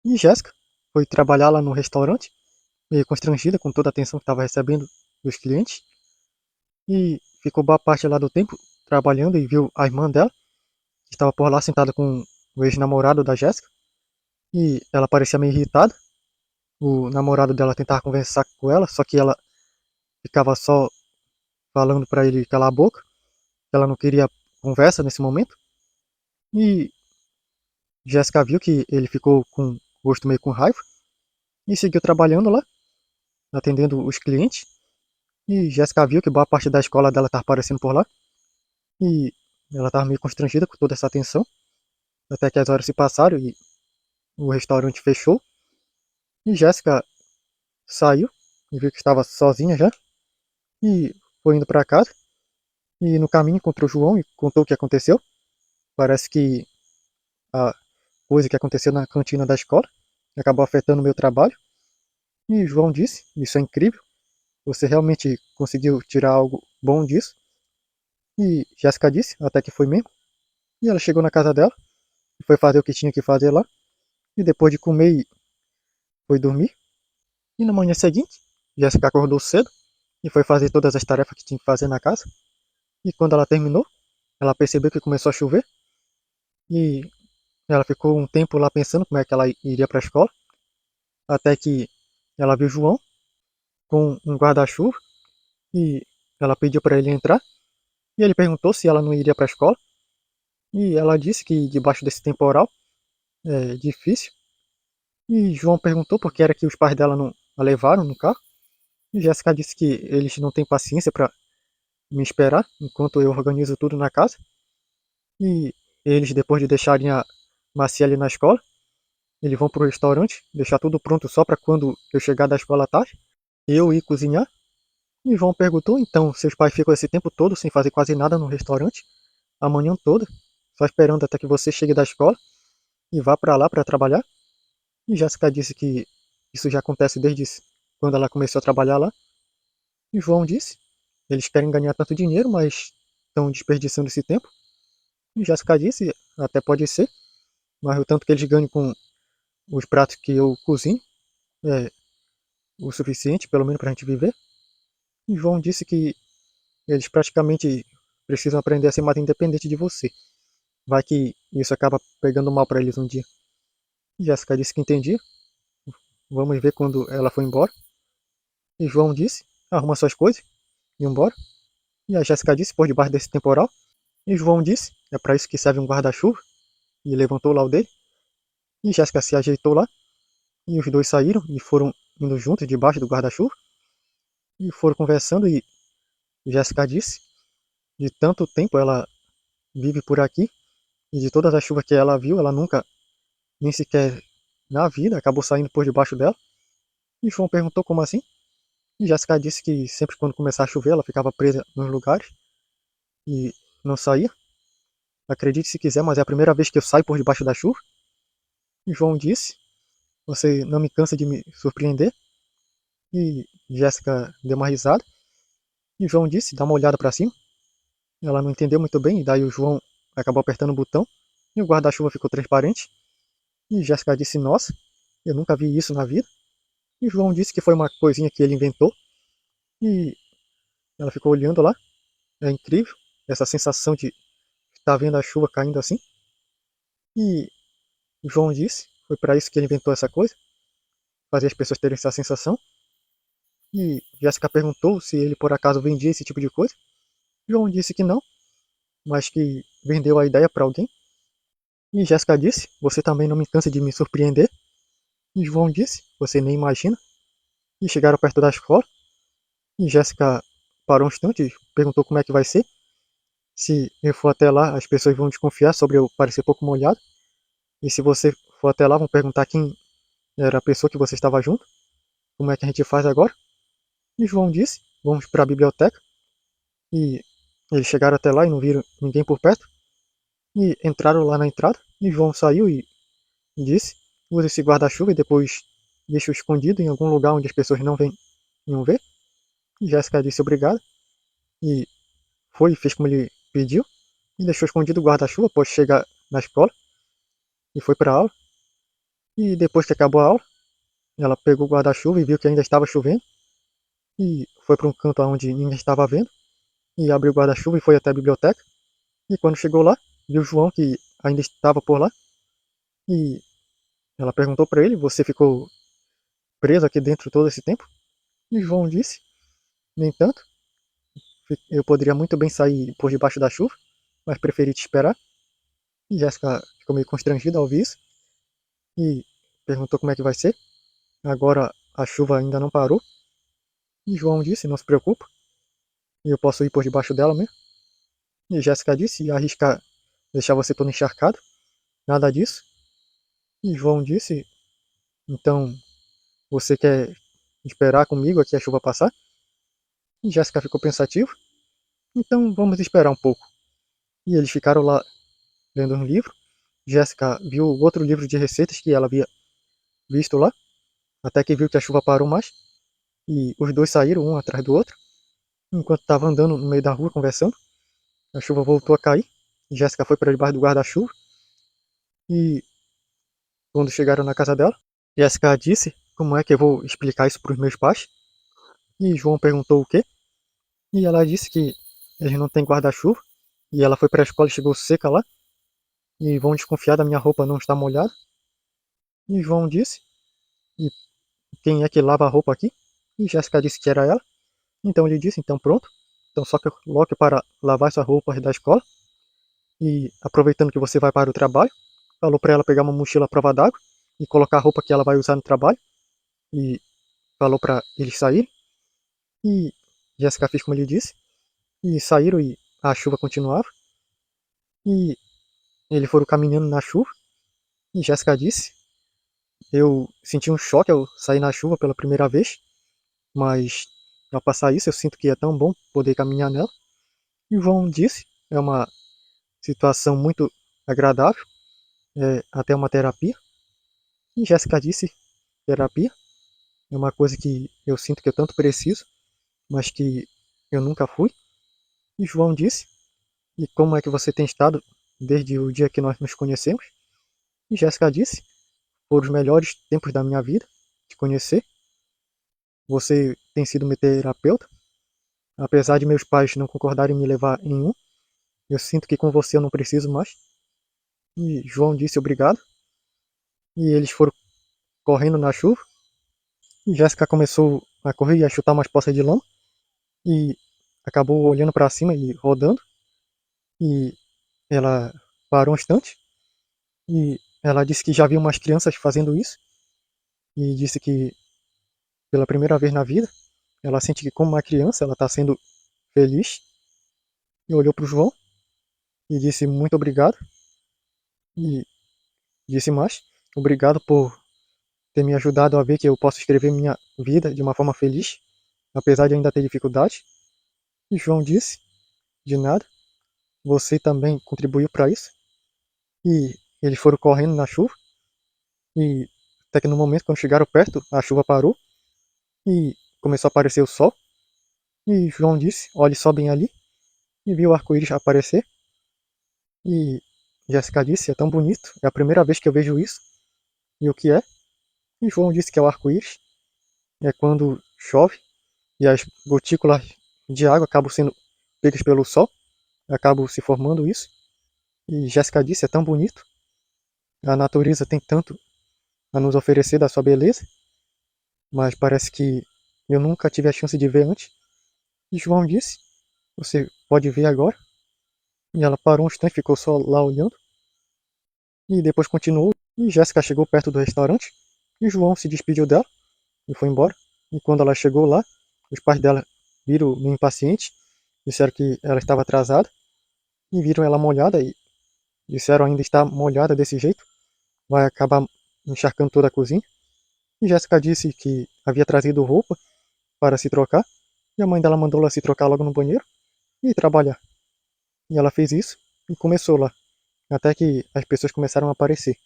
E Jéssica foi trabalhar lá no restaurante, meio constrangida com toda a atenção que estava recebendo dos clientes, e ficou boa parte lá do tempo trabalhando e viu a irmã dela, que estava por lá sentada com o ex-namorado da Jéssica, e ela parecia meio irritada. O namorado dela tentava conversar com ela, só que ela ficava só falando para ele calar a boca, que ela não queria conversa nesse momento. E Jéssica viu que ele ficou com o rosto meio com raiva e seguiu trabalhando lá, atendendo os clientes. E Jéssica viu que boa parte da escola dela estava aparecendo por lá. E ela estava meio constrangida com toda essa atenção. Até que as horas se passaram e o restaurante fechou. E Jéssica saiu e viu que estava sozinha já. E foi indo para casa. E no caminho encontrou o João e contou o que aconteceu. Parece que a coisa que aconteceu na cantina da escola acabou afetando o meu trabalho. E João disse: Isso é incrível. Você realmente conseguiu tirar algo bom disso? E Jéssica disse: Até que foi mesmo. E ela chegou na casa dela e foi fazer o que tinha que fazer lá. E depois de comer, foi dormir. E na manhã seguinte, Jéssica acordou cedo e foi fazer todas as tarefas que tinha que fazer na casa. E quando ela terminou, ela percebeu que começou a chover. E ela ficou um tempo lá pensando como é que ela iria para a escola. Até que ela viu João com um guarda-chuva e ela pediu para ele entrar. E ele perguntou se ela não iria para a escola. E ela disse que debaixo desse temporal é difícil. E João perguntou por que era que os pais dela não a levaram no carro. E Jéssica disse que eles não têm paciência para me esperar enquanto eu organizo tudo na casa. E eles, depois de deixarem a Marciele na escola, eles vão pro restaurante, deixar tudo pronto só para quando eu chegar da escola à tarde, eu ir cozinhar. E João perguntou, então, seus pais ficam esse tempo todo sem fazer quase nada no restaurante, a manhã toda, só esperando até que você chegue da escola e vá para lá para trabalhar? E Jéssica disse que isso já acontece desde quando ela começou a trabalhar lá. E João disse, eles querem ganhar tanto dinheiro, mas estão desperdiçando esse tempo. E Jéssica disse, até pode ser, mas o tanto que eles ganham com os pratos que eu cozinho é o suficiente, pelo menos, para a gente viver. E João disse que eles praticamente precisam aprender a ser mais independente de você. Vai que isso acaba pegando mal para eles um dia. E Jéssica disse que entendia. Vamos ver quando ela foi embora. E João disse, arruma suas coisas e embora. E a Jéssica disse, por debaixo desse temporal. E João disse, é para isso que serve um guarda-chuva. E levantou lá o dele. E Jéssica se ajeitou lá. E os dois saíram e foram indo juntos debaixo do guarda-chuva. E foram conversando e Jéssica disse, de tanto tempo ela vive por aqui. E de todas as chuvas que ela viu, ela nunca, nem sequer na vida, acabou saindo por debaixo dela. E João perguntou como assim. E Jéssica disse que sempre quando começava a chover, ela ficava presa nos lugares e não saía. Acredite se quiser, mas é a primeira vez que eu saio por debaixo da chuva. E João disse, você não me cansa de me surpreender. E Jéssica deu uma risada. E João disse, dá uma olhada para cima. Ela não entendeu muito bem, e daí o João acabou apertando o botão. E o guarda-chuva ficou transparente. E Jéssica disse, nossa, eu nunca vi isso na vida. E João disse que foi uma coisinha que ele inventou. E ela ficou olhando lá. É incrível essa sensação de estar vendo a chuva caindo assim. E João disse, foi para isso que ele inventou essa coisa, fazer as pessoas terem essa sensação. E Jéssica perguntou se ele por acaso vendia esse tipo de coisa. João disse que não, mas que vendeu a ideia para alguém. E Jéssica disse, você também não me cansa de me surpreender. E João disse, você nem imagina. E chegaram perto da escola. E Jéssica parou um instante e perguntou como é que vai ser. Se eu for até lá, as pessoas vão desconfiar sobre eu parecer pouco molhado. E se você for até lá, vão perguntar quem era a pessoa que você estava junto. Como é que a gente faz agora? E João disse, vamos para a biblioteca. E eles chegaram até lá e não viram ninguém por perto. E entraram lá na entrada. E João saiu e disse, use esse guarda-chuva e depois deixe-o escondido em algum lugar onde as pessoas não ver. E Jéssica disse obrigado. E foi e fez como ele pediu. E deixou escondido o guarda-chuva após chegar na escola. E foi para a aula. E depois que acabou a aula, ela pegou o guarda-chuva e viu que ainda estava chovendo. E foi para um canto onde ninguém estava vendo. E abriu o guarda-chuva e foi até a biblioteca. E quando chegou lá, viu o João que ainda estava por lá. E ela perguntou para ele: Você ficou preso aqui dentro todo esse tempo? E João disse: Nem tanto. Eu poderia muito bem sair por debaixo da chuva, mas preferi te esperar. E Jéssica ficou meio constrangida ao ouvir isso e perguntou como é que vai ser. Agora a chuva ainda não parou. E João disse: Não se preocupa, eu posso ir por debaixo dela mesmo. E Jéssica disse: Ia arriscar deixar você todo encharcado. Nada disso. E João disse: Então você quer esperar comigo aqui a chuva passar? E Jéssica ficou pensativa. Então vamos esperar um pouco. E eles ficaram lá lendo um livro. Jéssica viu outro livro de receitas que ela havia visto lá, até que viu que a chuva parou mais. E os dois saíram um atrás do outro. Enquanto estava andando no meio da rua conversando, a chuva voltou a cair. Jéssica foi para debaixo do guarda-chuva. E quando chegaram na casa dela, Jéssica disse: Como é que eu vou explicar isso para os meus pais? E João perguntou o quê? E ela disse que eles não têm guarda-chuva. E ela foi para a escola e chegou seca lá. E vão desconfiar da minha roupa não estar molhada. E João disse: E quem é que lava a roupa aqui? E Jéssica disse que era ela. Então ele disse: Então pronto. Então só coloque para lavar suas roupas da escola. E aproveitando que você vai para o trabalho, falou para ela pegar uma mochila à prova d'água e colocar a roupa que ela vai usar no trabalho. E falou para eles saírem. E Jéssica fez como ele disse. E saíram e a chuva continuava. E eles foram caminhando na chuva. E Jéssica disse: Eu senti um choque ao sair na chuva pela primeira vez. Mas ao passar isso eu sinto que é tão bom poder caminhar nela. E o João disse: É uma situação muito agradável. É até uma terapia. E Jéssica disse: Terapia é uma coisa que eu sinto que eu tanto preciso, mas que eu nunca fui. E João disse: E como é que você tem estado desde o dia que nós nos conhecemos? E Jéssica disse: Foram os melhores tempos da minha vida, te conhecer. Você tem sido meu terapeuta. Apesar de meus pais não concordarem em me levar em um, eu sinto que com você eu não preciso mais. E João disse obrigado. E eles foram correndo na chuva. E Jéssica começou a correr e a chutar umas poças de lama. E acabou olhando para cima e rodando. E ela parou um instante. E ela disse que já viu umas crianças fazendo isso. E disse que pela primeira vez na vida, ela sente que como uma criança ela está sendo feliz. E olhou para o João e disse muito obrigado. E disse mais: Obrigado por ter me ajudado a ver que eu posso escrever minha vida de uma forma feliz, apesar de ainda ter dificuldade. E João disse: De nada, você também contribuiu para isso. E eles foram correndo na chuva. E até que no momento, quando chegaram perto, a chuva parou e começou a aparecer o sol. E João disse: Olhe só bem ali. E viu o arco-íris aparecer. E Jéssica disse: É tão bonito, é a primeira vez que eu vejo isso. E o que é? E João disse que é o arco-íris. É quando chove e as gotículas de água acabam sendo pegas pelo sol, acabam se formando isso. E Jéssica disse: É tão bonito. A natureza tem tanto a nos oferecer da sua beleza, mas parece que eu nunca tive a chance de ver antes. E João disse: Você pode ver agora. E ela parou um instante, ficou só lá olhando. E depois continuou. E Jéssica chegou perto do restaurante. E João se despediu dela e foi embora. E quando ela chegou lá, os pais dela viram meio impacientes, disseram que ela estava atrasada. E viram ela molhada e disseram: Ainda está molhada desse jeito, vai acabar encharcando toda a cozinha. E Jéssica disse que havia trazido roupa para se trocar. E a mãe dela mandou ela se trocar logo no banheiro e ir trabalhar. E ela fez isso e começou lá, até que as pessoas começaram a aparecer.